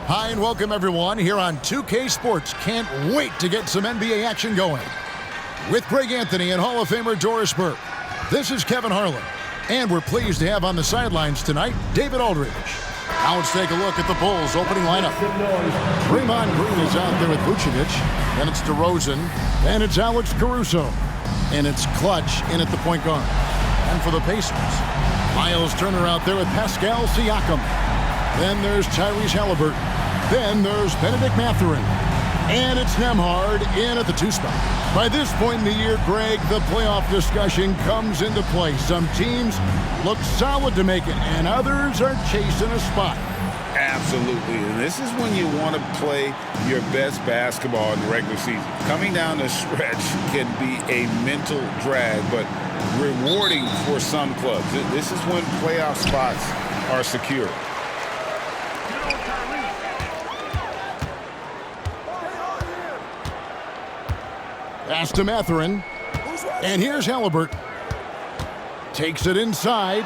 Hi and welcome everyone here on 2K Sports. Can't wait to get some NBA action going. With Greg Anthony and Hall of Famer Doris Burke, this is Kevin Harlan. And we're pleased to have on the sidelines tonight, David Aldridge. Now let's take a look at the Bulls opening lineup. Draymond Green is out there with Vucevic. Then it's DeRozan. Then it's Alex Caruso. And it's Clutch in at the point guard. And for the Pacers, Miles Turner out there with Pascal Siakam. Then there's Tyrese Halliburton. Then there's Benedict Mathurin. And it's Nembhard in at the 2 spot. By this point in the year, Greg, the playoff discussion comes into play. Some teams look solid to make it, and others are chasing a spot. Absolutely, and this is when you want to play your best basketball in the regular season. Coming down the stretch can be a mental drag, but rewarding for some clubs. This is when playoff spots are secure. Pass to Mathurin. And here's Halliburton. Takes it inside.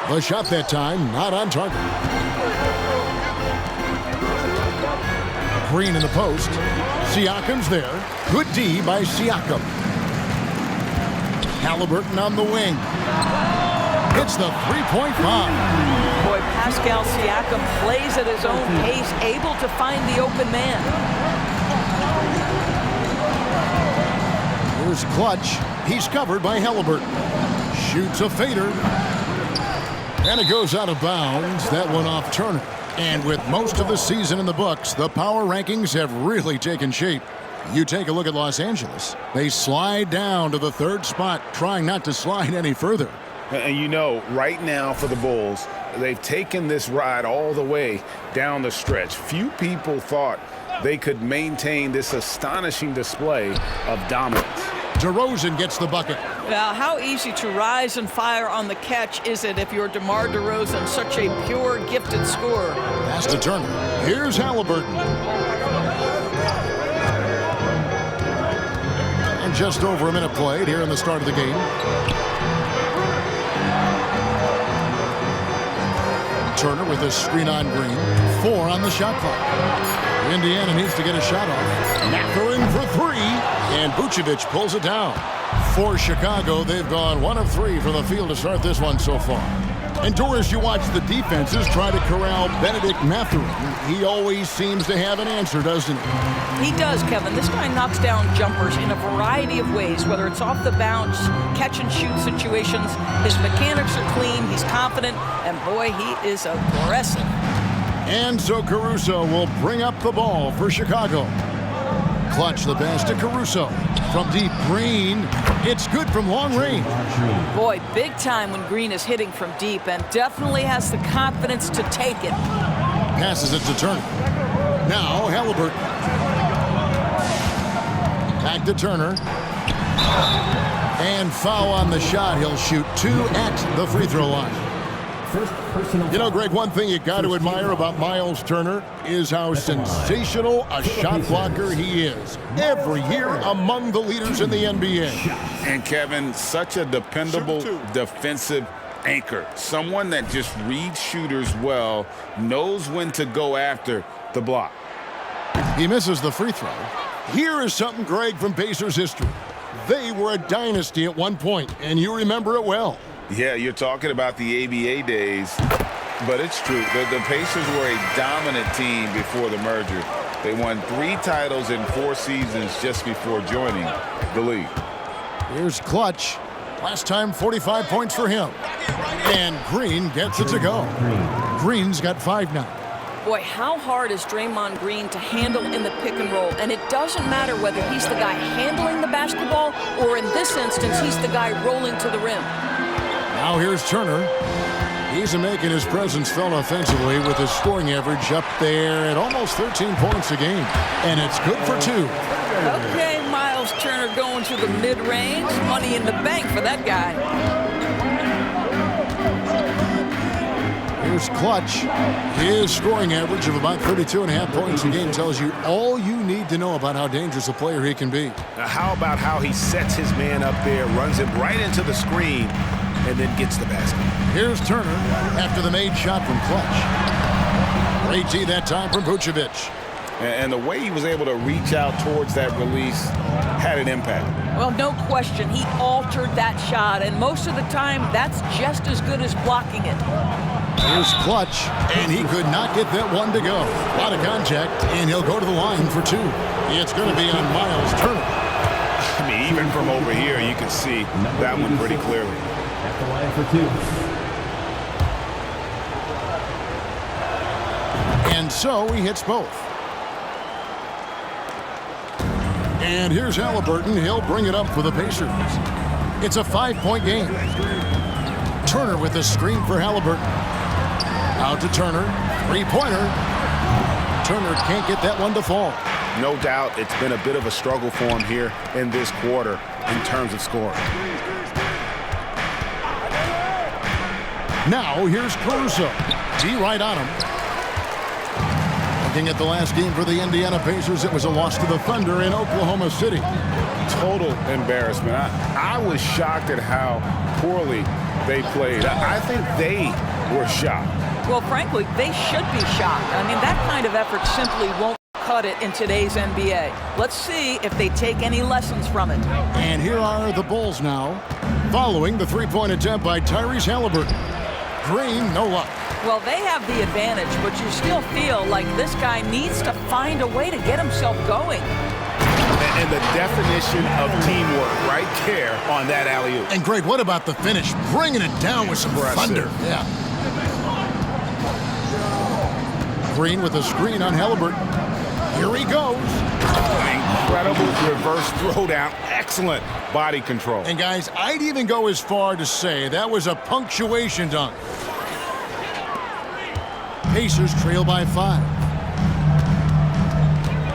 The shot that time, not on target. Green in the post. Siakam's there. Good D by Siakam. Halliburton on the wing. It's the three-point bomb. Boy, Pascal Siakam plays at his own pace, able to find the open man. Here's Clutch. He's covered by Halliburton. Shoots a fader. And it goes out of bounds. That one off Turner. And with most of the season in the books, the power rankings have really taken shape. You take a look at Los Angeles. They slide down to the 3rd spot, trying not to slide any further. And you know, right now for the Bulls, they've taken this ride all the way down the stretch. Few people thought they could maintain this astonishing display of dominance. DeRozan gets the bucket. Now, how easy to rise and fire on the catch is it if you're DeMar DeRozan, such a pure, gifted scorer? Pass to Turner. Here's Halliburton. And just over a minute played here in the start of the game. Turner with a screen on Green. 4 on the shot clock. Indiana needs to get a shot off. Mathurin for 3. And Vucevic pulls it down. For Chicago, they've gone 1 of 3 from the field to start this one so far. And Doris, you watch the defenses try to corral Benedict Mathurin. He always seems to have an answer, doesn't he? He does, Kevin. This guy knocks down jumpers in a variety of ways, whether it's off the bounce, catch and shoot situations. His mechanics are clean, he's confident, and boy, he is aggressive. And so Caruso will bring up the ball for Chicago. Clutch the pass to Caruso. From deep, Green. It's good from long range. Boy, big time when Green is hitting from deep and definitely has the confidence to take it. Passes it to Turner. Now Halliburton. Back to Turner. And foul on the shot. He'll shoot 2 at the free throw line. You know, Greg, one thing you got to admire about Miles Turner is how sensational a shot blocker he is. Every year among the leaders in the NBA. And Kevin, such a dependable defensive anchor. Someone that just reads shooters well, knows when to go after the block. He misses the free throw. Here is something, Greg, from Pacers history. They were a dynasty at one point, and you remember it well. Yeah, you're talking about the ABA days, but it's true. The Pacers were a dominant team before the merger. They won 3 titles in 4 seasons just before joining the league. Here's Clutch. Last time, 45 points for him. And Green gets it to go. Green's got 5 now. Boy, how hard is Draymond Green to handle in the pick and roll? And it doesn't matter whether he's the guy handling the basketball or in this instance, he's the guy rolling to the rim. Now here's Turner. He's making his presence felt offensively with his scoring average up there at almost 13 points a game. And it's good for 2. Okay, Miles Turner going to the mid-range. Money in the bank for that guy. Here's Clutch. His scoring average of about 32.5 points a game tells you all you need to know about how dangerous a player he can be. Now, how about how he sets his man up there, runs him right into the screen, and then gets the basket. Here's Turner after the made shot from Clutch. Great D that time from Vucevic. And the way he was able to reach out towards that release had an impact. Well, no question. He altered that shot, and most of the time, that's just as good as blocking it. Here's Clutch, and he could not get that one to go. A lot of contact, and he'll go to the line for two. It's going to be on Miles Turner. I mean, even from over here, you can see that one pretty clearly. At the line for two. And so he hits both. And here's Halliburton. He'll bring it up for the Pacers. It's a 5-point game. Turner with the screen for Halliburton. Out to Turner. Three-pointer. Turner can't get that one to fall. No doubt it's been a bit of a struggle for him here in this quarter in terms of scoring. Now here's Caruso. D right on him. Looking at the last game for the Indiana Pacers, it was a loss to the Thunder in Oklahoma City. Total embarrassment. I was shocked at how poorly they played. I think they were shocked. Well, frankly, they should be shocked. I mean, that kind of effort simply won't cut it in today's NBA. Let's see if they take any lessons from it. And here are the Bulls now, following the three-point attempt by Tyrese Halliburton. Green, no luck. Well, they have the advantage, but you still feel like this guy needs to find a way to get himself going. And the definition of teamwork right there on that alley-oop. And Greg, what about the finish? Bringing it down with some thunder. Yeah. Green with a screen on Halliburton. Here he goes. Incredible reverse throwdown. Excellent body control. And guys, I'd even go as far to say that was a punctuation dunk. Pacers trail by 5.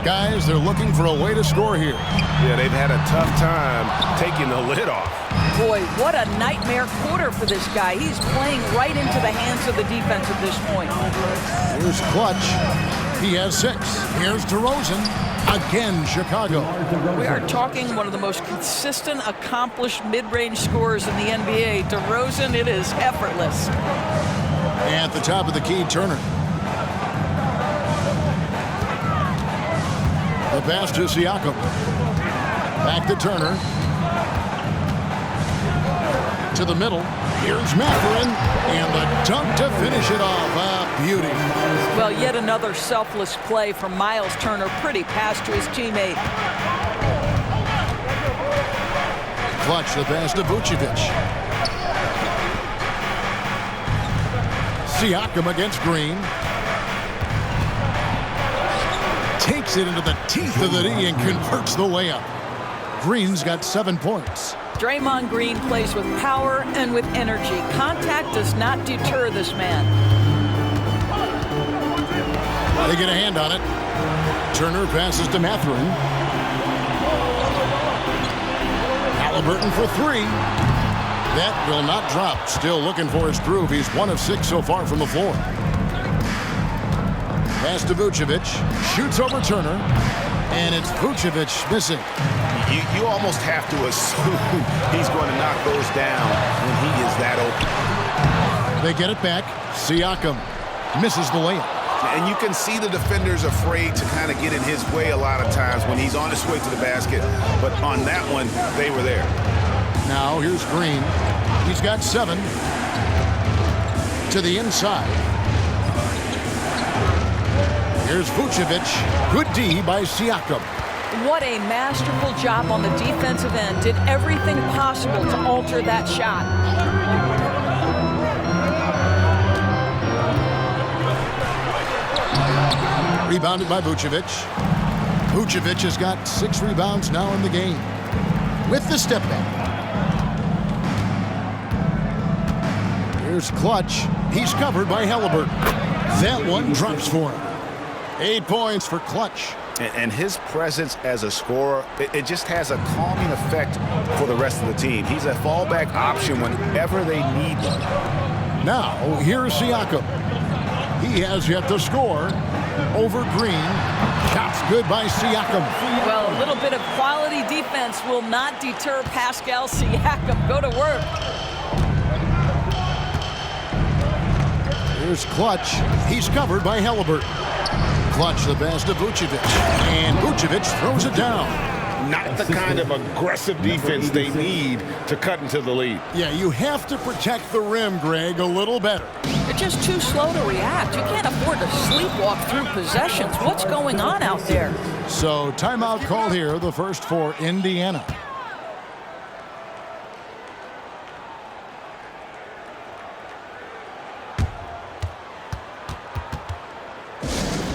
Guys, they're looking for a way to score here. Yeah, they've had a tough time taking the lid off. Boy, what a nightmare quarter for this guy. He's playing right into the hands of the defense at this point. Here's Clutch. He has 6. Here's DeRozan. Again, Chicago. We are talking one of the most consistent, accomplished mid-range scorers in the NBA. DeRozan, it is effortless. And at the top of the key, Turner. The pass to Siakam. Back to Turner. To the middle. Here's Mathurin. And the dunk to finish it off. A beauty. Well, yet another selfless play from Miles Turner. Pretty pass to his teammate. Clutch the pass to Vucevic. Siakam against Green. Takes it into the teeth of the D and converts the layup. Green's got 7 points. Draymond Green plays with power and with energy. Contact does not deter this man. They get a hand on it. Turner passes to Mathurin. Halliburton for 3. That will not drop. Still looking for his groove. He's 1 of 6 so far from the floor. Pass to Vucevic. Shoots over Turner. And it's Vucevic missing. You almost have to assume he's going to knock those down when he is that open. They get it back. Siakam misses the layup. And you can see the defenders afraid to kind of get in his way a lot of times when he's on his way to the basket. But on that one, they were there. Now here's Green. He's got 7. To the inside. Here's Vucevic. Good D by Siakam. What a masterful job on the defensive end. Did everything possible to alter that shot. Rebounded by Vucevic. Vucevic has got 6 rebounds now in the game. With the step back. Here's Clutch. He's covered by Halliburton. That one drops for him. 8 points for Clutch. And his presence as a scorer, it just has a calming effect for the rest of the team. He's a fallback option whenever they need one. Now, here's Siakam. He has yet to score. Over Green. Shots good by Siakam. Well, a little bit of quality defense will not deter Pascal Siakam. Go to work. Here's Clutch. He's covered by Halliburton. Clutch the pass to Vucevic. And Vucevic throws it down. Not the kind of aggressive defense they need to cut into the lead. Yeah, you have to protect the rim, Greg, a little better. They're just too slow to react. You can't afford to sleepwalk through possessions. What's going on out there? So timeout call here, the first for Indiana.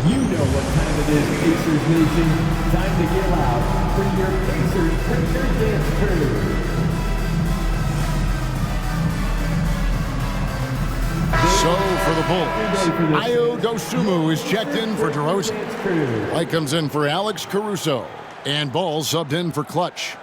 You know what time it is, Pacers Nation. Time to get loud. Bring your Pacers Picture Dance Crew. So for the Bulls, Ayo Dosunmu is checked in for DeRozan. White comes in for Alex Caruso. And Ball subbed in for Clutch.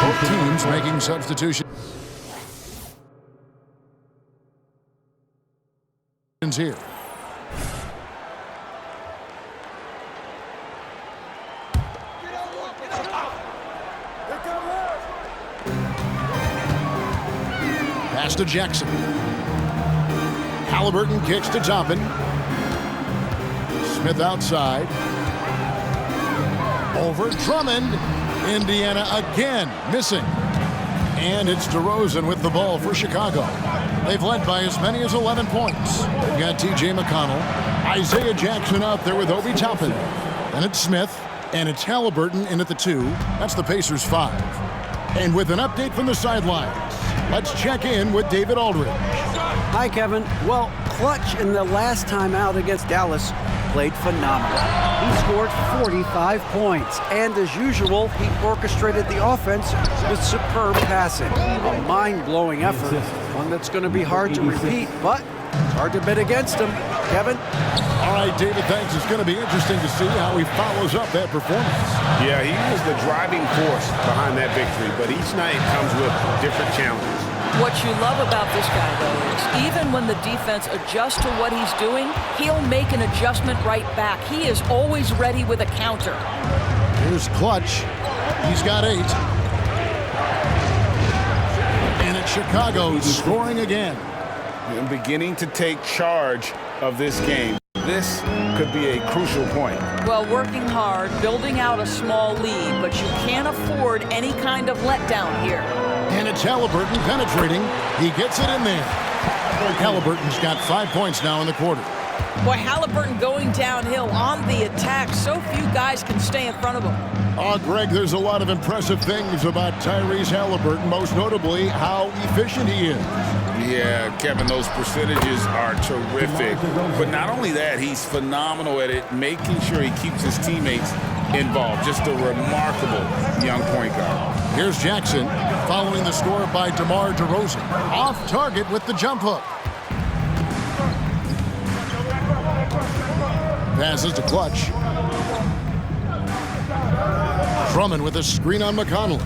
Both teams making substitutions here. Pass to Jackson. Halliburton kicks to Toppin. Smith outside. Over Drummond. Indiana again missing. And it's DeRozan with the ball for Chicago. They've led by as many as 11 points. They've got T.J. McConnell, Isaiah Jackson out there with Obi Toppin. Then it's Smith, and it's Halliburton in at the 2. That's the Pacers' 5. And with an update from the sidelines, let's check in with David Aldridge. Hi, Kevin. Well, Clutch in the last time out against Dallas played phenomenal. He scored 45 points, and as usual, he orchestrated the offense with superb passing. A mind-blowing effort, one that's going to be hard to repeat, but it's hard to bet against him. Kevin? All right, David, thanks. It's going to be interesting to see how he follows up that performance. Yeah, he was the driving force behind that victory, but each night comes with different challenges. What you love about this guy, though, is even when the defense adjusts to what he's doing, he'll make an adjustment right back. He is always ready with a counter. Here's Clutch. He's got 8. And it's Chicago scoring again. And beginning to take charge of this game. This could be a crucial point. Well, working hard, building out a small lead, but you can't afford any kind of letdown here. And it's Halliburton penetrating. He gets it in there. Halliburton's got 5 points now in the quarter. Boy, Halliburton going downhill on the attack. So few guys can stay in front of him. Greg, there's a lot of impressive things about Tyrese Halliburton, most notably how efficient he is. Yeah, Kevin, those percentages are terrific. But not only that, he's phenomenal at it, making sure he keeps his teammates involved. Just a remarkable young point guard. Here's Jackson following the score by DeMar DeRozan. Off target with the jump hook. Passes to Clutch. Drummond with a screen on McConnell.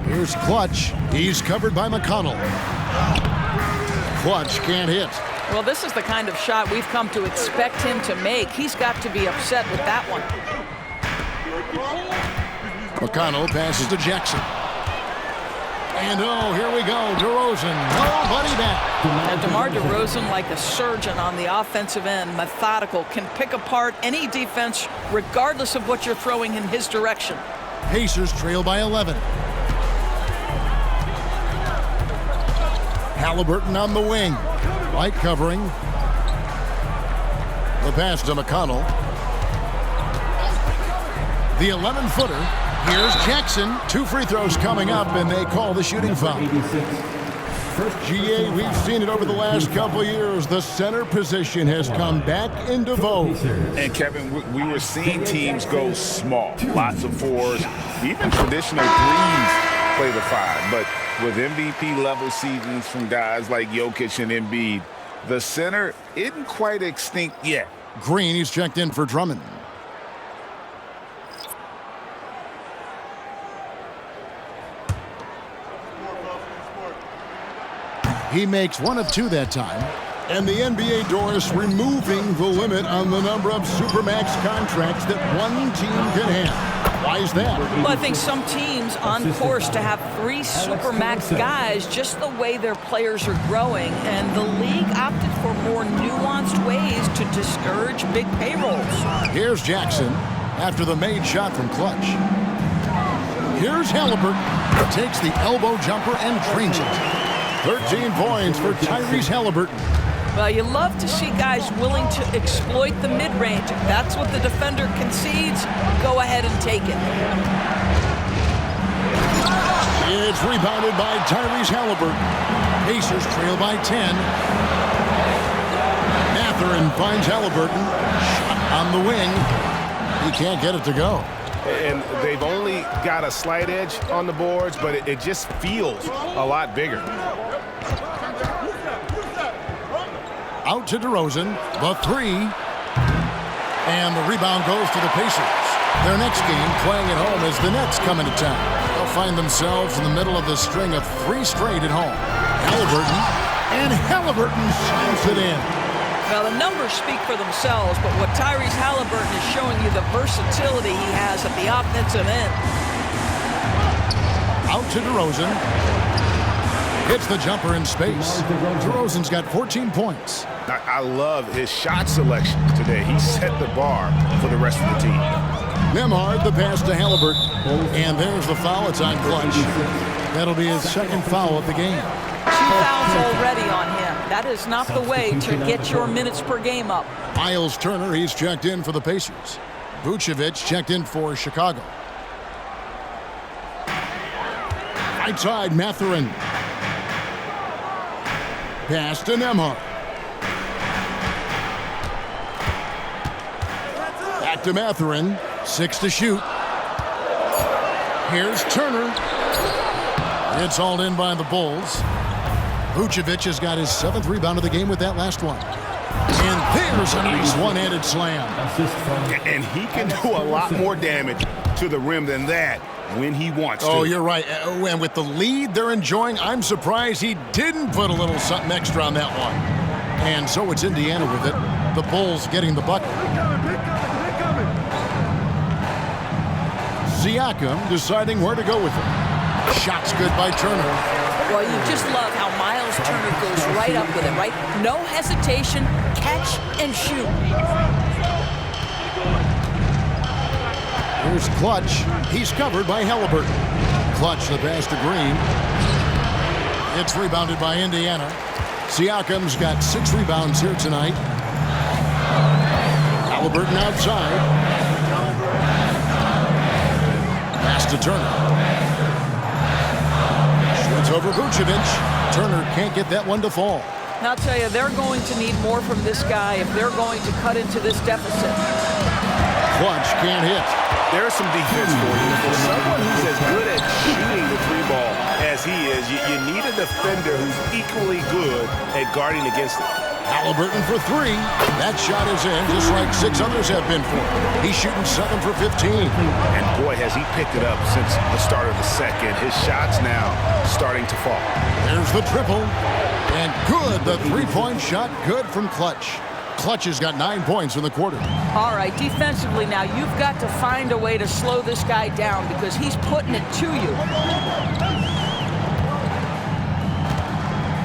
Here's Clutch. He's covered by McConnell. Clutch can't hit. Well, this is the kind of shot we've come to expect him to make. He's got to be upset with that one. McConnell passes to Jackson. And here we go. DeRozan, nobody back. And DeMar DeRozan, like a surgeon on the offensive end, methodical, can pick apart any defense regardless of what you're throwing in his direction. Pacers trail by 11. Halliburton on the wing. Light covering. The pass to McConnell. The 11-footer. Here's Jackson. 2 free throws coming up, and they call the shooting foul. GA, we've seen it over the last couple of years. The center position has come back into vogue. And, Kevin, we were seeing teams go small. Lots of 4s, even traditional 3s play the 5. But with MVP-level seasons from guys like Jokic and Embiid, the center isn't quite extinct yet. Green, he's checked in for Drummond. He makes 1 of 2 that time. And the NBA, Doris, removing the limit on the number of Supermax contracts that one team can have. Why is that? Well, I think some teams on course to have 3 Supermax guys, just the way their players are growing, and the league opted for more nuanced ways to discourage big payrolls. Here's Jackson after the made shot from Clutch. Here's Halliburton. Takes the elbow jumper and drains it. 13 points for Tyrese Halliburton. Well, you love to see guys willing to exploit the mid-range. If that's what the defender concedes, go ahead and take it. It's rebounded by Tyrese Halliburton. Pacers trail by 10. Mathurin finds Halliburton. Shot on the wing. He can't get it to go. And they've only got a slight edge on the boards, but it just feels a lot bigger. Out to DeRozan, the 3. And the rebound goes to the Pacers. Their next game playing at home as the Nets come into town. They'll find themselves in the middle of the string of 3 straight at home. Halliburton, and Halliburton shoots it in. Well, the numbers speak for themselves, but what Tyrese Halliburton is showing you, the versatility he has at the offensive end. Out to DeRozan. Hits the jumper in space. DeRozan's got 14 points. I love his shot selection today. He set the bar for the rest of the team. Nembhard, the pass to Halliburton. And there's the foul. It's on Clutch. That'll be his 2nd foul of the game. 2 fouls already on him. That is not the way to get your minutes per game up. Miles Turner, he's checked in for the Pacers. Vucevic checked in for Chicago. Right side, Mathurin. Pass to Nembhard. Back to Mathurin. 6 to shoot. Here's Turner. It's hauled in by the Bulls. Vucevic has got his 7th rebound of the game with that last one. And there's a nice one-handed slam. And he can do a lot more damage to the rim than that when he wants to. Oh, you're right. And with the lead they're enjoying, I'm surprised he didn't put a little something extra on that one. And so it's Indiana with it. The Bulls getting the bucket. Siakam deciding where to go with it. Shot's good by Turner. Well, you just love how Miles Turner goes right up with it, right? No hesitation, catch and shoot. Here's Clutch. He's covered by Halliburton. Clutch the pass to Green. It's rebounded by Indiana. Siakam's got 6 rebounds here tonight. Halliburton outside. Pass to Turner. Shoots over Vucevic. Turner can't get that one to fall. And I'll tell you, they're going to need more from this guy if they're going to cut into this deficit. Clutch can't hit. There's some defense for you. For someone who's as good at shooting the 3 ball as he is, you need a defender who's equally good at guarding against it. Halliburton for 3. That shot is in, just like 6 others have been for him. He's shooting 7 for 15. And boy, has he picked it up since the start of the second. His shot's now starting to fall. There's the triple. And good, the 3-point shot, good from Clutch. Clutch has got 9 points in the quarter. All right, defensively now, you've got to find a way to slow this guy down because he's putting it to you.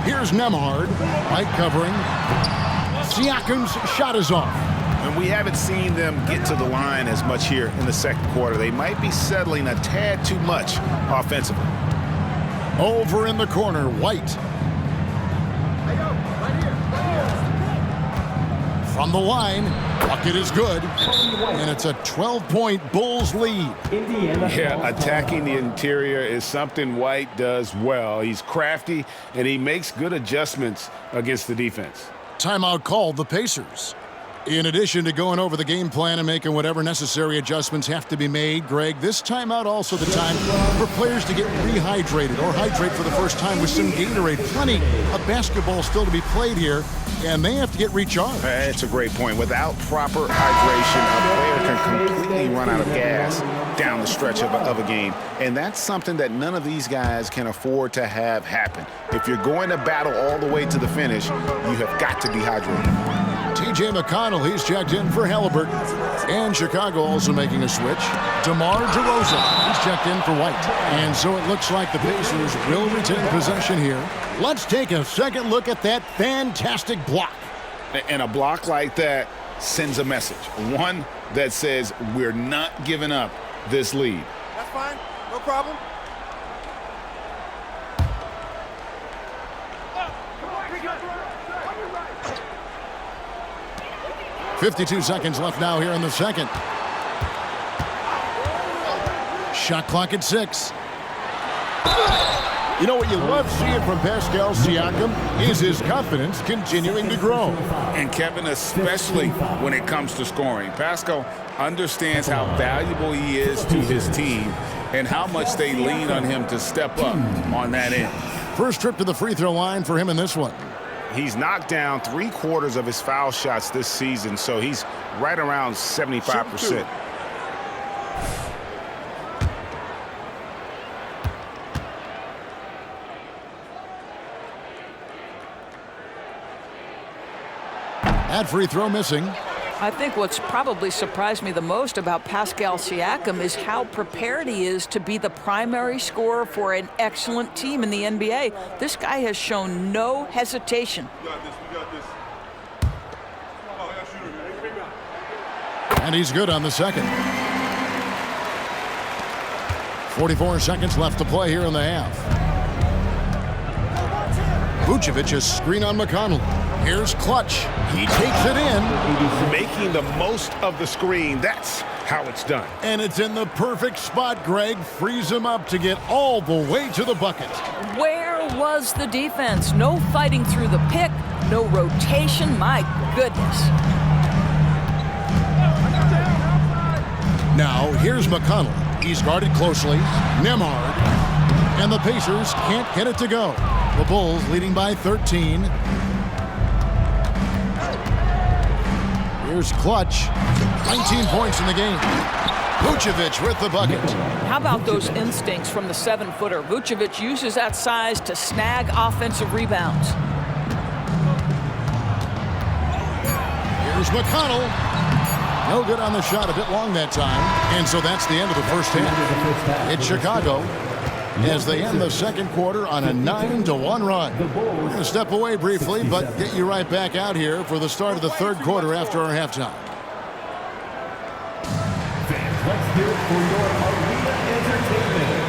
Here's Nembhard, right covering. Siakam's shot is off. And we haven't seen them get to the line as much here in the second quarter. They might be settling a tad too much offensively. Over in the corner, White. From the line, bucket is good, and it's a 12-point Bulls lead. Yeah, attacking the interior is something White does well. He's crafty, and he makes good adjustments against the defense. Timeout called the Pacers. In addition to going over the game plan and making whatever necessary adjustments have to be made, Greg, this timeout also the time for players to get rehydrated or hydrate for the first time with some Gatorade. Plenty of basketball still to be played here. and they have to get recharged. That's a great point. Without proper hydration, a player can completely run out of gas down the stretch of a game. And that's something that none of these guys can afford to have happen. If you're going to battle all the way to the finish, you have got to be hydrated. T.J. McConnell, he's checked in for Halliburton. And Chicago also making a switch. DeMar DeRozan, he's checked in for White. And so it looks like the Pacers will retain possession here. Let's take a second look at that fantastic block. And a block like that sends a message. One that says we're not giving up this lead. That's fine. No problem. 52 seconds left now here in the second. Shot clock at 6. You know what you love seeing from Pascal Siakam is his confidence continuing to grow. And Kevin, especially when it comes to scoring. Pascal understands how valuable he is to his team and how much they lean on him to step up on that end. First trip to the free throw line for him in this one. He's knocked down 3/4 of his foul shots this season, so he's right around 75%. That free throw missing. I think what's probably surprised me the most about Pascal Siakam is how prepared he is to be the primary scorer for an excellent team in the NBA. This guy has shown no hesitation. We got this. And he's good on the second. 44 seconds left to play here in the half. Vucevic, a screen on McConnell. Here's Clutch. He takes it in. Making the most of the screen. That's how it's done. And it's in the perfect spot, Greg. Frees him up to get all the way to the bucket. Where was the defense? No fighting through the pick, no rotation. My goodness. Now, here's McConnell. He's guarded closely. Nembhard. And the Pacers can't get it to go. The Bulls leading by 13. Here's Clutch. 19 points in the game. Vucevic with the bucket. How about those instincts from the 7-footer? Vucevic uses that size to snag offensive rebounds. Here's McConnell. No good on the shot, a bit long that time. And so that's the end of the first half. It's Chicago as they end the second quarter on a 9-1 run. We're going to step away briefly, but get you right back out here for the start of the third quarter after our halftime. Fans, let's hear it for your arena entertainment.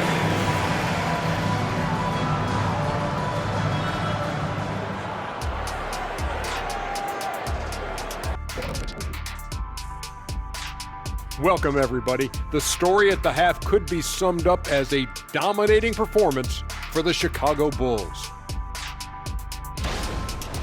Welcome, everybody. The story at the half could be summed up as a dominating performance for the Chicago Bulls.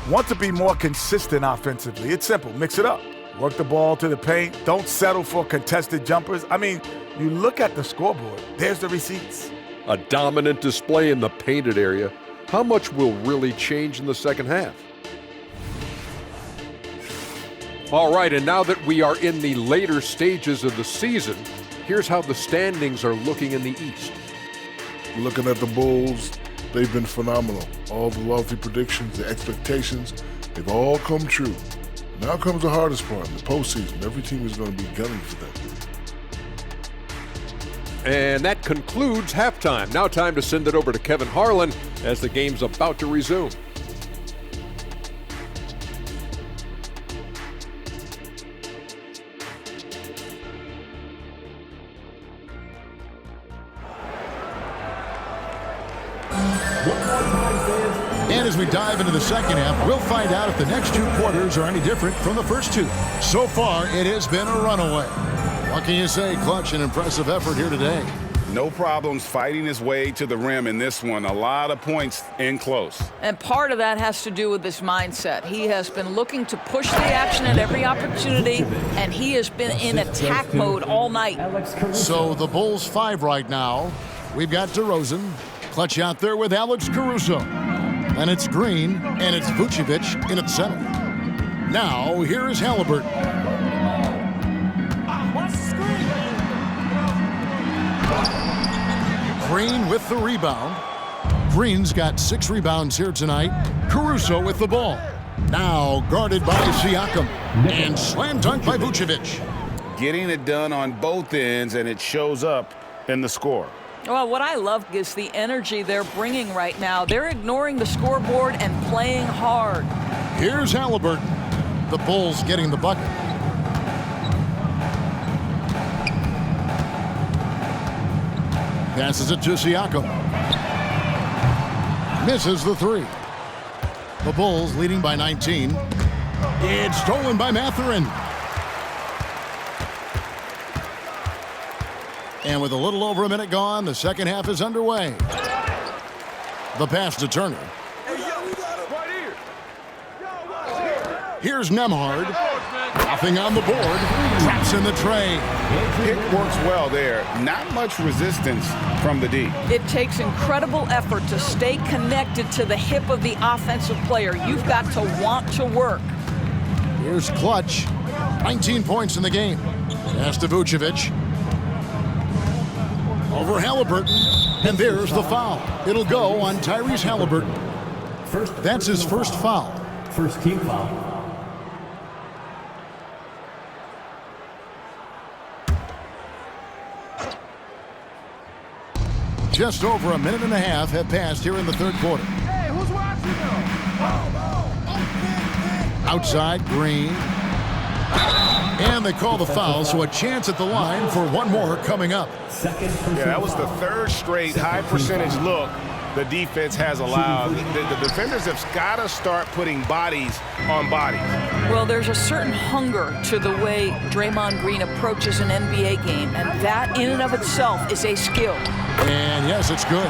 Want to be more consistent offensively. It's simple. Mix it up. Work the ball to the paint. Don't settle for contested jumpers. I mean, you look at the scoreboard. There's the receipts. A dominant display in the painted area. How much will really change in the second half? All right, and now that we are in the later stages of the season, here's how the standings are looking in the East. Looking at the Bulls, they've been phenomenal. All the lofty predictions, the expectations, they've all come true. Now comes the hardest part, the postseason. Every team is going to be gunning for them. And that concludes halftime. Now time to send it over to Kevin Harlan as the game's about to resume. And as we dive into the second half, we'll find out if the next two quarters are any different from the first two. So far, it has been a runaway. What can you say? Clutch, an impressive effort here today. No problems fighting his way to the rim in this one. A lot of points in close. And part of that has to do with his mindset. He has been looking to push the action at every opportunity, and he has been in attack mode all night. So the Bulls 5 right now. We've got DeRozan. Clutch out there with Alex Caruso. And it's Green, and it's Vucevic in at center. Now, here is Halliburton. Green with the rebound. Green's got 6 rebounds here tonight. Caruso with the ball. Now guarded by Siakam. And slam dunk by Vucevic. Getting it done on both ends, and it shows up in the score. Well, what I love is the energy they're bringing right now. They're ignoring the scoreboard and playing hard. Here's Halliburton. The Bulls getting the bucket. Passes it to Siakam. Misses the 3. The Bulls leading by 19. It's stolen by Mathurin. And with a little over a minute gone, the second half is underway. The pass to Turner. Here's Nembhard. Nothing on the board. Traps in the tray. Pick works well there. Not much resistance from the D. It takes incredible effort to stay connected to the hip of the offensive player. You've got to want to work. Here's Clutch. 19 points in the game. Pass to Vucevic. Over Halliburton. And there's the foul. It'll go on Tyrese Halliburton. That's his first foul. First team foul. Just over a minute and a half have passed here in the third quarter. Hey, who's watching Outside, Green. And they call the foul, so a chance at the line for one more coming up. Yeah, that was the third straight high percentage look the defense has allowed. The defenders have got to start putting bodies on bodies. Well, there's a certain hunger to the way Draymond Green approaches an NBA game, and that in and of itself is a skill. And yes, it's good.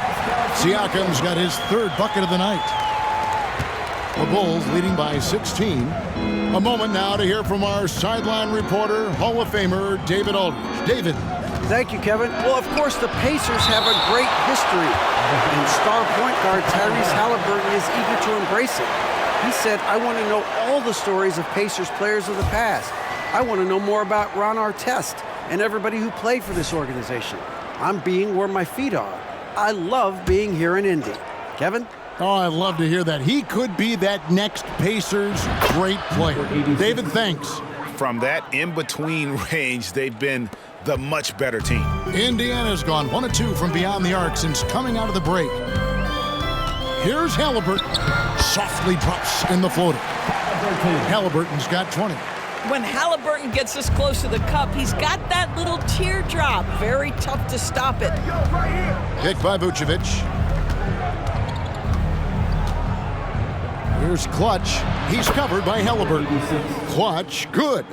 Siakam's got his 3rd bucket of the night. The Bulls leading by 16. A moment now to hear from our sideline reporter, Hall of Famer David Aldridge. David. Thank you, Kevin. Well, of course, the Pacers have a great history, and star point guard Tyrese Halliburton is eager to embrace it. He said, I want to know all the stories of Pacers players of the past. I want to know more about Ron Artest and everybody who played for this organization. I'm being where my feet are. I love being here in Indy. Kevin? Oh, I'd love to hear that. He could be that next Pacers great player. David, thanks. From that in-between range, they've been the much better team. Indiana's gone 1 of 2 from beyond the arc since coming out of the break. Here's Halliburton. Softly drops in the floater. Halliburton's got 20. When Halliburton gets this close to the cup, he's got that little teardrop. Very tough to stop it. Picked by Vucevic. Here's Clutch. He's covered by Halliburton. Clutch, good.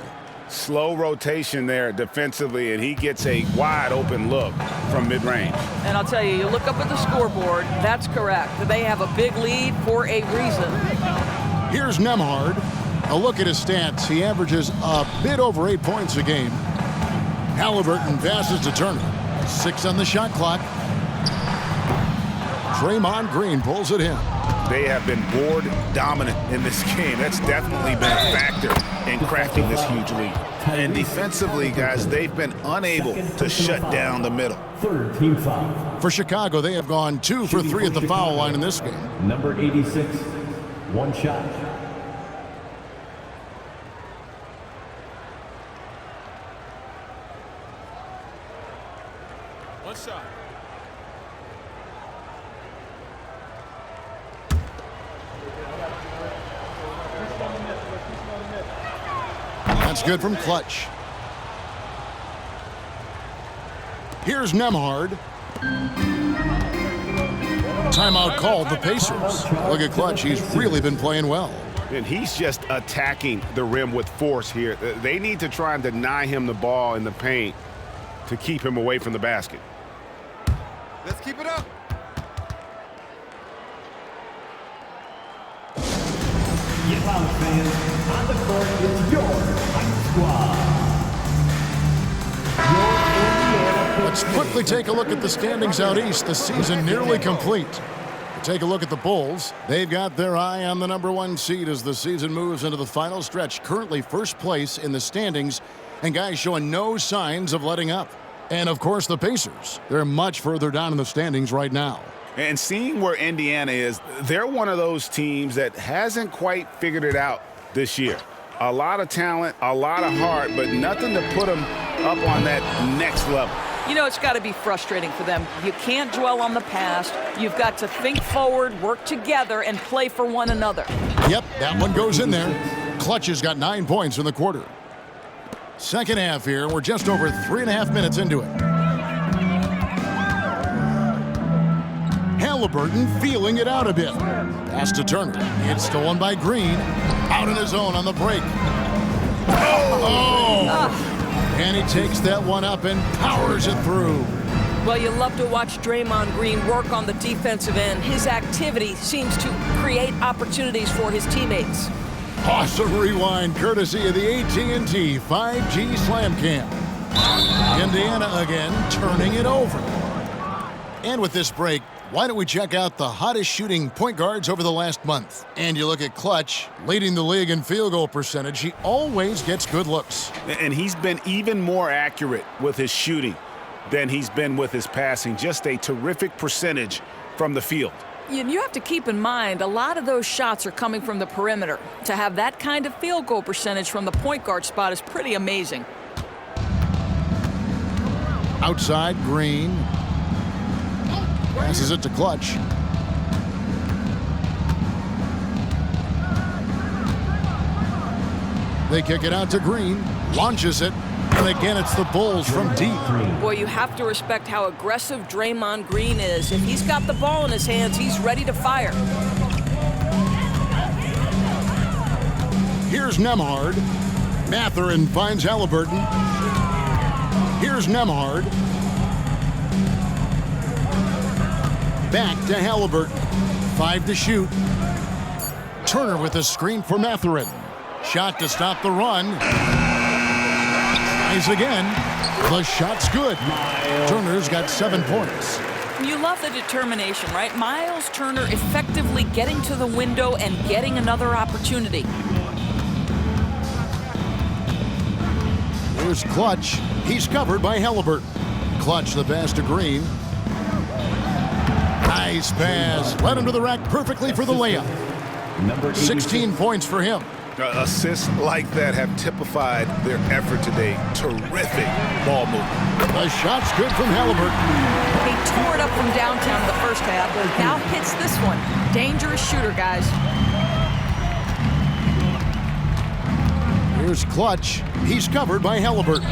Slow rotation there defensively, and he gets a wide open look from mid-range. And I'll tell you, you look up at the scoreboard, that's correct. They have a big lead for a reason. Here's Nembhard. A look at his stats. He averages a bit over 8 points a game. Halliburton passes to Turner. 6 on the shot clock. Draymond Green pulls it in. They have been board dominant in this game. That's definitely been a factor in crafting this huge lead. And defensively, guys, they've been unable to shut down the middle. 3rd team foul. For Chicago, they have gone 2 for 3 at the foul line in this game. Number 86, 1 shot. One shot. That's good from Clutch. Here's Nembhard. Timeout called the Pacers. Look at Clutch. He's really been playing well. And he's just attacking the rim with force here. They need to try and deny him the ball in the paint to keep him away from the basket. Let's keep it up. Get loud, fans. On the court is your Fight Squad. Let's quickly take a look at the standings out east. The season nearly complete. Take a look at the Bulls. They've got their eye on the #1 seed as the season moves into the final stretch. Currently first place in the standings, and guys showing no signs of letting up. And, of course, the Pacers. They're much further down in the standings right now. And seeing where Indiana is, they're one of those teams that hasn't quite figured it out this year. A lot of talent, a lot of heart, but nothing to put them up on that next level. You know, it's got to be frustrating for them. You can't dwell on the past. You've got to think forward, work together, and play for one another. Yep, that one goes in there. Clutch has got 9 points in the quarter. Second half here. We're just over 3.5 minutes into it. Halliburton feeling it out a bit. Pass to Turner. It's stolen by Green. Out in his own on the break. Oh! And he takes that one up and powers it through. Well, you love to watch Draymond Green work on the defensive end. His activity seems to create opportunities for his teammates. Awesome rewind courtesy of the AT&T 5G Slam Cam. Indiana again turning it over. And with this break, why don't we check out the hottest shooting point guards over the last month? And you look at Clutch, leading the league in field goal percentage. He always gets good looks. And he's been even more accurate with his shooting than he's been with his passing. Just a terrific percentage from the field. You have to keep in mind, a lot of those shots are coming from the perimeter. To have that kind of field goal percentage from the point guard spot is pretty amazing. Outside, Green. Passes it to Clutch. They kick it out to Green. Launches it. And again, it's the Bulls from deep. Boy, you have to respect how aggressive Draymond Green is. If he's got the ball in his hands, he's ready to fire. Here's Nembhard. Mathurin finds Halliburton. Here's Nembhard. Back to Halliburton. 5 to shoot. Turner with a screen for Mathurin. Shot to stop the run. Tries again. The shot's good. Turner's got 7 points. You love the determination, right? Miles Turner effectively getting to the window and getting another opportunity. Here's Clutch. He's covered by Halliburton. Clutch the pass to Green. Nice pass. Led him to the rack perfectly for the layup. 16 points for him. Assists like that have typified their effort today. Terrific ball movement. The shot's good from Halliburton. He tore it up from downtown in the first half. Now hits this one. Dangerous shooter, guys. Here's Clutch. He's covered by Halliburton.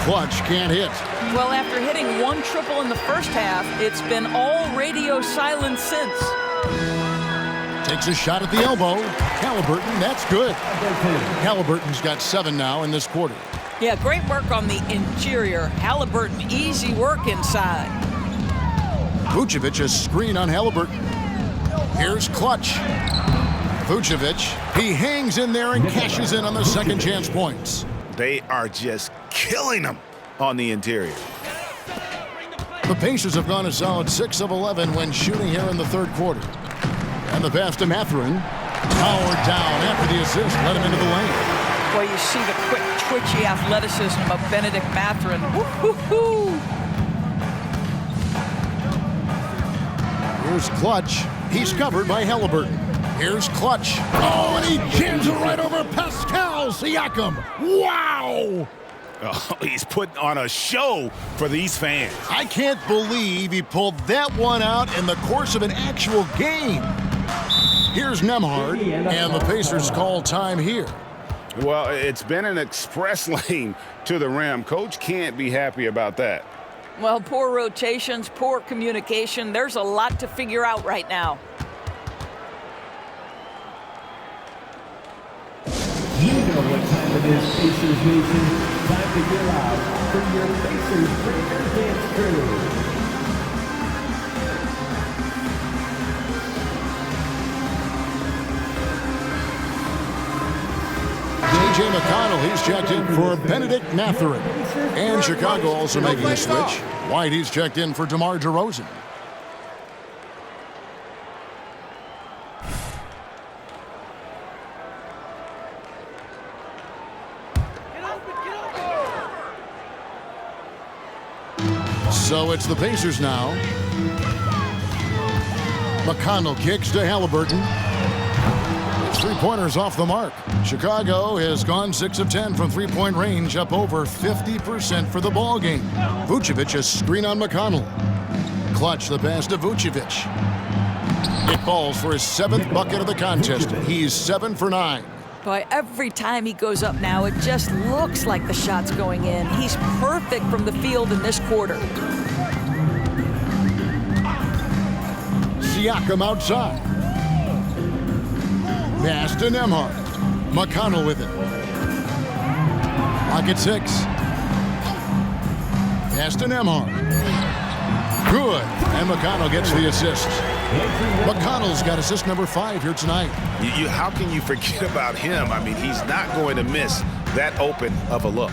Clutch can't hit. Well, after hitting 1 triple in the first half, it's been all radio silence since. Takes a shot at the elbow. Halliburton, that's good. Halliburton's got 7 now in this quarter. Yeah, great work on the interior. Halliburton, easy work inside. Vucevic, a screen on Halliburton. Here's Clutch. Vucevic, he hangs in there and cashes in on the second chance points. They are just killing them on the interior. The Pacers have gone a solid 6 of 11 when shooting here in the third quarter. And the pass to Mathurin. Powered down after the assist, led him into the lane. Boy, you see the quick, twitchy athleticism of Benedict Mathurin. Woo-hoo-hoo! Here's Clutch. He's covered by Halliburton. Here's Clutch. Oh, and he jams it right over Pascal Siakam. Wow! Oh, he's putting on a show for these fans. I can't believe he pulled that one out in the course of an actual game. Here's Nembhard, and the Pacers call time here. Well, it's been an express lane to the rim. Coach can't be happy about that. Well, poor rotations, poor communication. There's a lot to figure out right now. You know what time it is, Pacers Nation. Time to get loud for your Pacers Breaker Dance Crew. J.J. McConnell, he's checked in for Benedict Mathurin. And Chicago also making a switch. White, he's checked in for DeMar DeRozan. So it's the Pacers now. McConnell kicks to Halliburton. It's three-pointers off the mark. Chicago has gone 6 of 10 from three-point range, up over 50% for the ball game. Vucevic a screen on McConnell. Clutch the pass to Vucevic. It falls for his 7th bucket of the contest. He's 7 for 9. Boy, every time he goes up now, it just looks like the shot's going in. He's perfect from the field in this quarter. Siakam outside. Pass to Nembhard. McConnell with it. Pocket 6. Pass to Nembhard. Good. And McConnell gets the assist. McConnell's got assist number 5 here tonight. How can you forget about him? I mean, he's not going to miss that open of a look.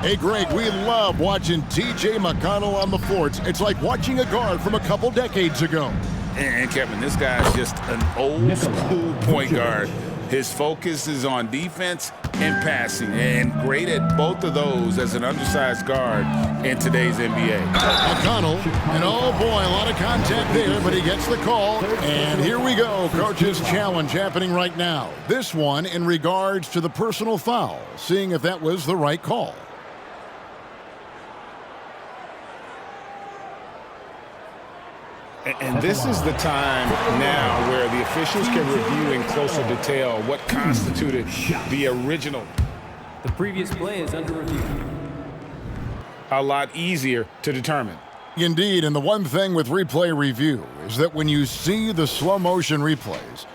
Hey, Greg, we love watching T.J. McConnell on the floor. It's like watching a guard from a couple decades ago. And Kevin, this guy's just an old school point guard. His focus is on defense and passing, and great at both of those as an undersized guard in today's NBA. McConnell, and oh boy, a lot of contact there, but he gets the call. And here we go, coach's challenge happening right now. This one in regards to the personal foul, seeing if that was the right call. And this is the time now where the officials can review in closer detail what constituted the original. The previous play is under review. A lot easier to determine. Indeed, and the one thing with replay review is that when you see the slow motion replays,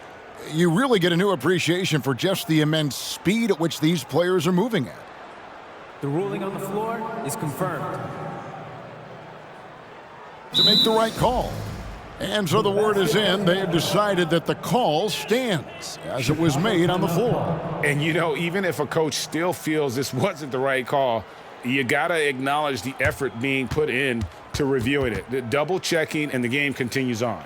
you really get a new appreciation for just the immense speed at which these players are moving at. The ruling on the floor is confirmed. To make the right call. And so the word is in. They have decided that the call stands as it was made on the floor. And, you know, even if a coach still feels this wasn't the right call, you got to acknowledge the effort being put in to reviewing it. The double checking, and the game continues on.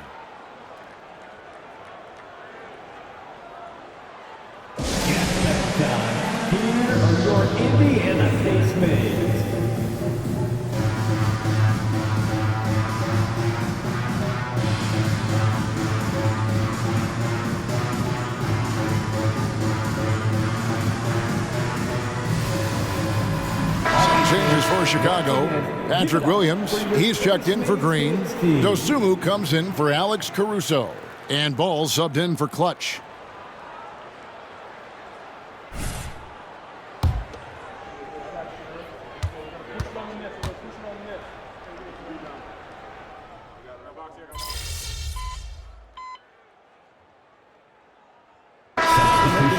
Here are your Indiana Pacers. Changes for Chicago. Patrick Williams, he's checked in for Green. Dosunmu comes in for Alex Caruso. And Ball subbed in for Clutch.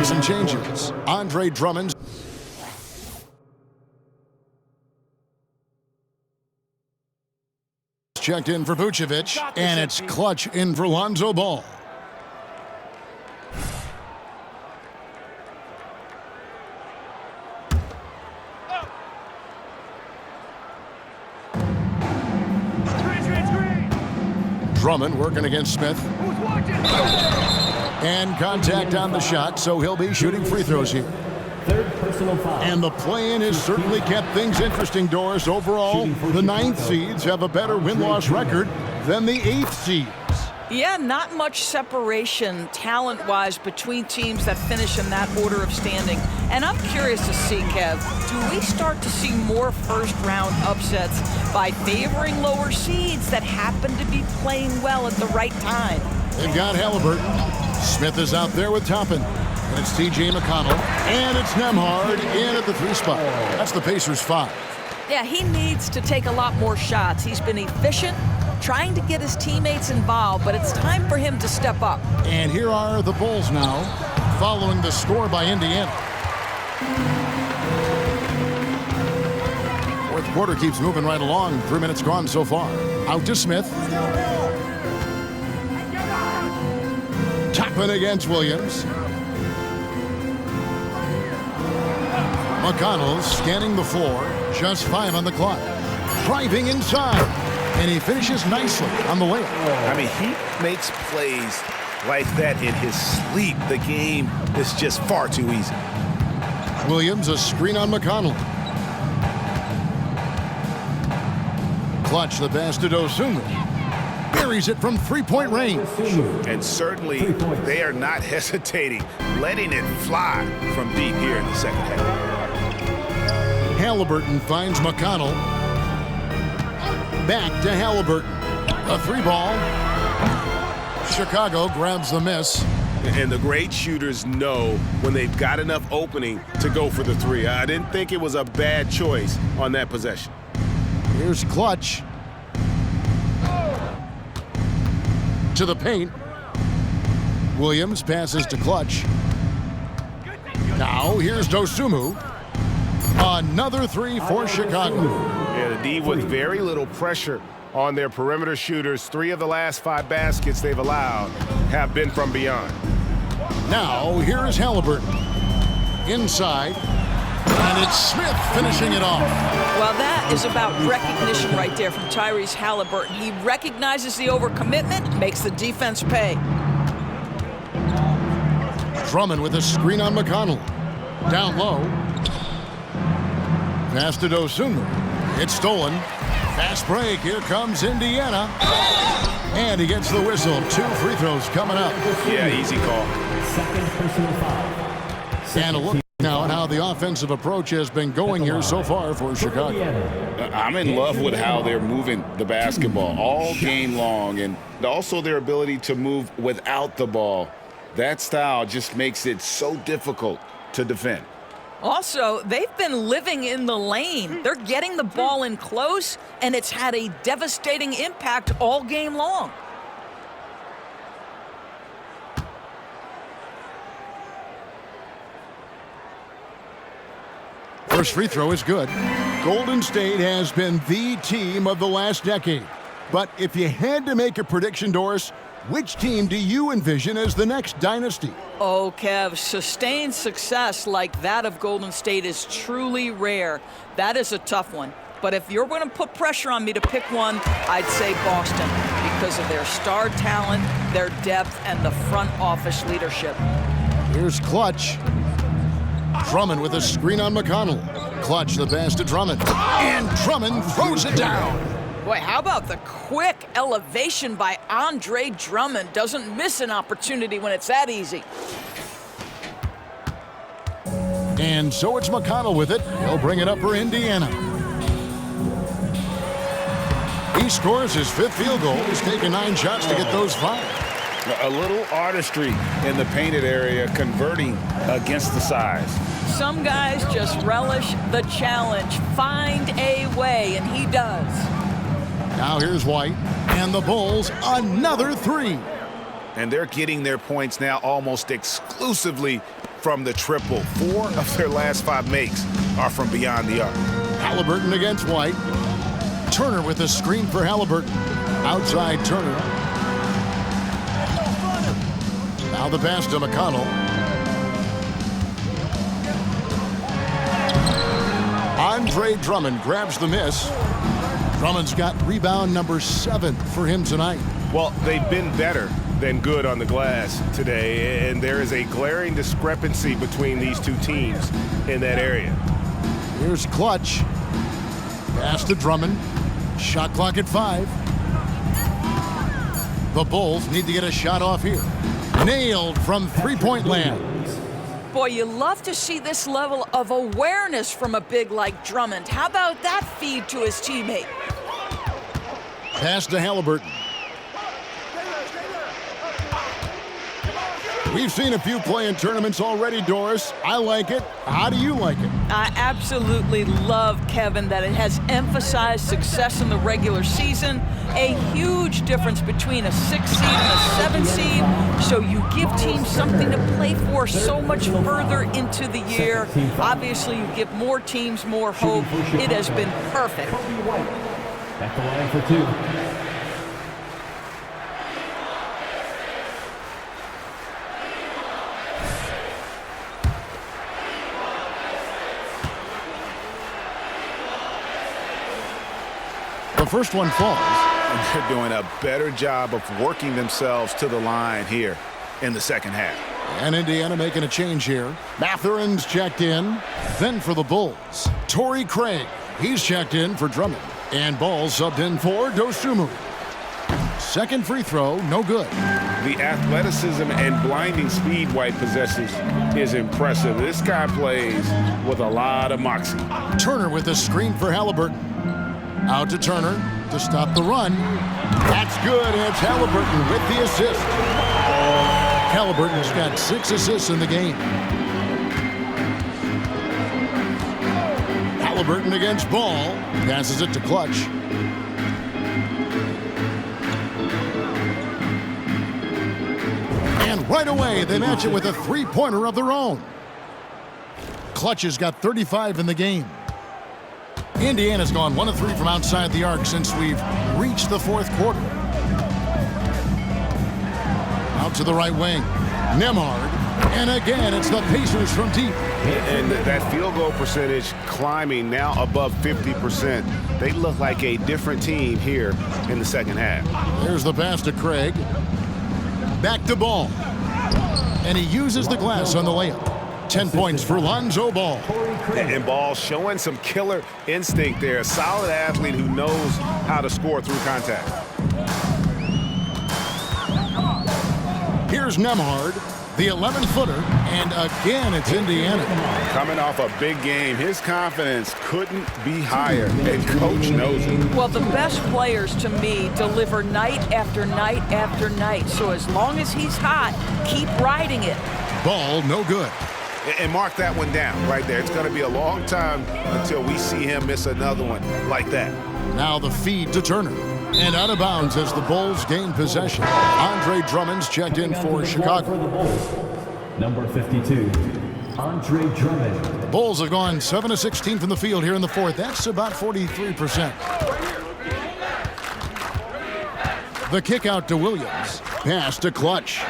Some changes. Andre Drummond checked in for Vucevic, and it's Clutch in for Lonzo Ball. Drummond working against Smith. And contact on the shot, so he'll be shooting free throws here. Third personal foul. And the play-in has certainly kept things interesting, Doris. Overall, the 9th seeds have a better win-loss record than the 8th seeds. Yeah, not much separation talent-wise between teams that finish in that order of standing. And I'm curious to see, Kev, do we start to see more first-round upsets by favoring lower seeds that happen to be playing well at the right time? They've got Halliburton. Smith is out there with Toppin. And it's T.J. McConnell. And it's Nembhard in at the 3 spot. That's the Pacers 5. Yeah, he needs to take a lot more shots. He's been efficient, trying to get his teammates involved, but it's time for him to step up. And here are the Bulls now, following the score by Indiana. Fourth quarter keeps moving right along. 3 minutes gone so far. Out to Smith. Toppin against Williams. McConnell scanning the floor. Just 5 on the clock. Driving inside. And he finishes nicely on the layup. I mean, he makes plays like that in his sleep. The game is just far too easy. Williams, a screen on McConnell. Clutch the pass to Dosunmu. Buries it from three-point range. And certainly they are not hesitating, letting it fly from deep here in the second half. Halliburton finds McConnell. Back to Halliburton. A three ball. Chicago grabs the miss. And the great shooters know when they've got enough opening to go for the three. I didn't think it was a bad choice on that possession. Here's Clutch. To the paint. Williams passes to Clutch. Now here's Dosunmu. Another three for Chicago. Yeah, the D with very little pressure on their perimeter shooters. 3 of the last 5 baskets they've allowed have been from beyond. Now here's Halliburton. Inside. And it's Smith finishing it off. Well, that is about recognition right there from Tyrese Halliburton. He recognizes the overcommitment, makes the defense pay. Drummond with a screen on McConnell. Down low. Pass to Dosunmu. It's stolen. Fast break. Here comes Indiana. And he gets the whistle. 2 free throws coming up. Yeah, easy call. Second personal foul. And a look now at how the offensive approach has been going here so far for Chicago. I'm in love with how they're moving the basketball all game long, and also their ability to move without the ball. That style just makes it so difficult to defend. Also, they've been living in the lane. They're getting the ball in close, and it's had a devastating impact all game long. First free throw is good. Golden State has been the team of the last decade. But if you had to make a prediction, Doris, which team do you envision as the next dynasty? Oh, Kev, sustained success like that of Golden State is truly rare. That is a tough one. But if you're going to put pressure on me to pick one, I'd say Boston because of their star talent, their depth, and the front office leadership. Here's Clutch. Drummond with a screen on McConnell. Clutch the pass to Drummond. And Drummond throws it down. Boy, how about the quick elevation by Andre Drummond? Doesn't miss an opportunity when it's that easy. And so it's McConnell with it. He'll bring it up for Indiana. He scores his 5th field goal. He's taken 9 shots to get those 5. A little artistry in the painted area, converting against the size. Some guys just relish the challenge. Find a way, and he does. Now here's White. And the Bulls, another 3. And they're getting their points now almost exclusively from the triple. 4 of their last 5 makes are from beyond the arc. Halliburton against White. Turner with a screen for Halliburton. Outside Turner. Now the pass to McConnell. Andre Drummond grabs the miss. Drummond's got rebound number 7 for him tonight. Well, they've been better than good on the glass today, and there is a glaring discrepancy between these two teams in that area. Here's Clutch. Pass to Drummond. Shot clock at 5. The Bulls need to get a shot off here. Nailed from three-point land. Boy, you love to see this level of awareness from a big like Drummond. How about that feed to his teammate? Pass to Halliburton. We've seen a few play-in tournaments already, Doris. I like it. How do you like it? I absolutely love, Kevin, that it has emphasized success in the regular season. A huge difference between a 6 seed and a 7 seed. So you give teams something to play for so much further into the year. Obviously, you give more teams more hope. It has been perfect. At the line for 2. The first one falls. And they're doing a better job of working themselves to the line here in the second half. And Indiana making a change here. Mathurin's checked in. Then for the Bulls, Torrey Craig. He's checked in for Drummond. And Ball subbed in for Dosunmu. Second free throw, no good. The athleticism and blinding speed White possesses is impressive. This guy plays with a lot of moxie. Turner with a screen for Halliburton. Out to Turner to stop the run. That's good, and it's Halliburton with the assist. Halliburton's got 6 assists in the game. Halliburton against Ball. Passes it to Clutch. And right away, they match it with a three-pointer of their own. Clutch has got 35 in the game. Indiana's gone 1 of 3 from outside the arc since we've reached the fourth quarter. Out to the right wing. Nembhard. And again, it's the Pacers from deep. And that field goal percentage climbing now above 50%. They look like a different team here in the second half. There's the pass to Craig. Back to Ball. And he uses the glass on the layup. 10 points for Lonzo Ball. And Ball showing some killer instinct there. A solid athlete who knows how to score through contact. Here's Nembhard, the 11-footer, and again it's Indiana. Coming off a big game, his confidence couldn't be higher, and Coach knows it. Well, the best players, to me, deliver night after night after night. So as long as he's hot, keep riding it. Ball, no good. And mark that one down right there. It's going to be a long time until we see him miss another one like that. Now the feed to Turner. And out of bounds as the Bulls gain possession. Andre Drummond's checked in for Chicago. Number 52, Andre Drummond. Bulls have gone 7 of 16 from the field here in the fourth. That's about 43%. The kick out to Williams. Pass to Clutch.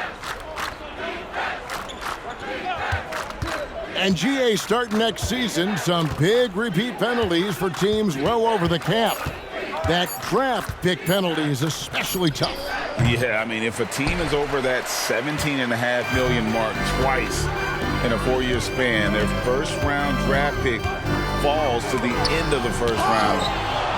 And GA starting next season, some big repeat penalties for teams well over the cap. That draft pick penalty is especially tough. Yeah, I mean, if a team is over that $17.5 million mark twice in a 4-year span, their first-round draft pick falls to the end of the first round.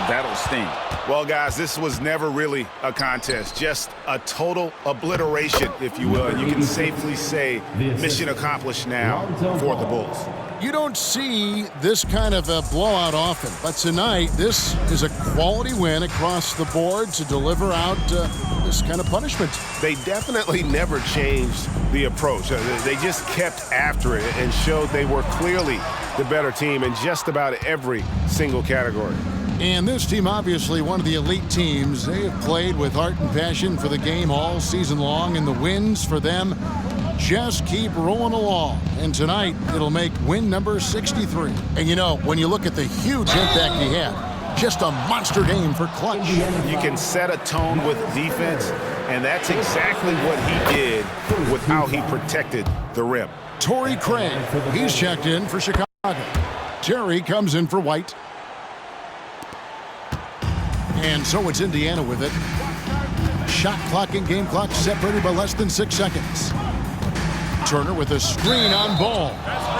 That'll sting. Well, guys, this was never really a contest, just a total obliteration, if you will. And you can safely say mission accomplished now for the Bulls. You don't see this kind of a blowout often, but tonight this is a quality win across the board to deliver out this kind of punishment. They definitely never changed the approach. They just kept after it and showed they were clearly the better team in just about every single category. And this team, obviously one of the elite teams. They have played with heart and passion for the game all season long, and the wins for them just keep rolling along. And tonight, it'll make win number 63. And you know, when you look at the huge impact he had, just a monster game for Clutch. You can set a tone with defense, and that's exactly what he did with how he protected the rim. Torrey Craig, he's checked in for Chicago. Terry comes in for White. And so it's Indiana with it. Shot clock and game clock separated by less than 6 seconds. Turner with a screen on Ball.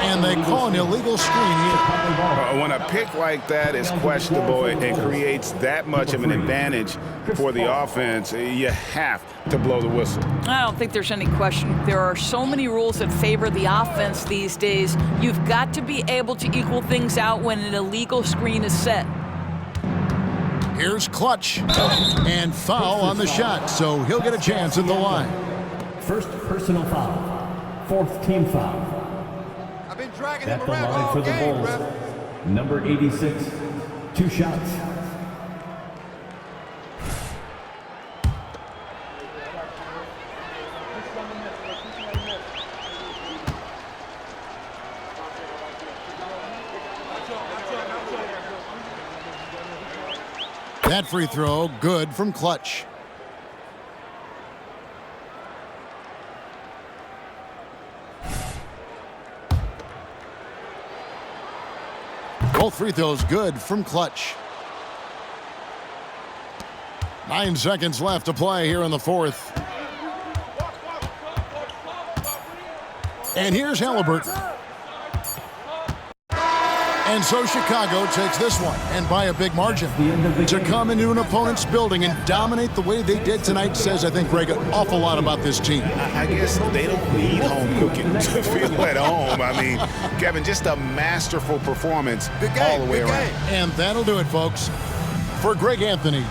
And they call an illegal screen here. When a pick like that is questionable and creates that much of an advantage for the offense, you have to blow the whistle. I don't think there's any question. There are so many rules that favor the offense these days. You've got to be able to equal things out when an illegal screen is set. Here's Clutch. And foul on the shot, so he'll get a chance at the line. First personal foul. Fourth team foul. I've been dragging At him the around line all for the game, Bulls, ref. number 86, 2 shots. That free throw, good from Clutch. Both free throws good from Clutch. 9 seconds left to play here in the fourth. And here's Halliburton. And so Chicago takes this one, and by a big margin. To come into an opponent's building and dominate the way they did tonight says, I think, Greg, an awful lot about this team. I guess they don't need home cooking to feel at home. I mean, Kevin, just a masterful performance all the way around. And that'll do it, folks. For Greg Anthony.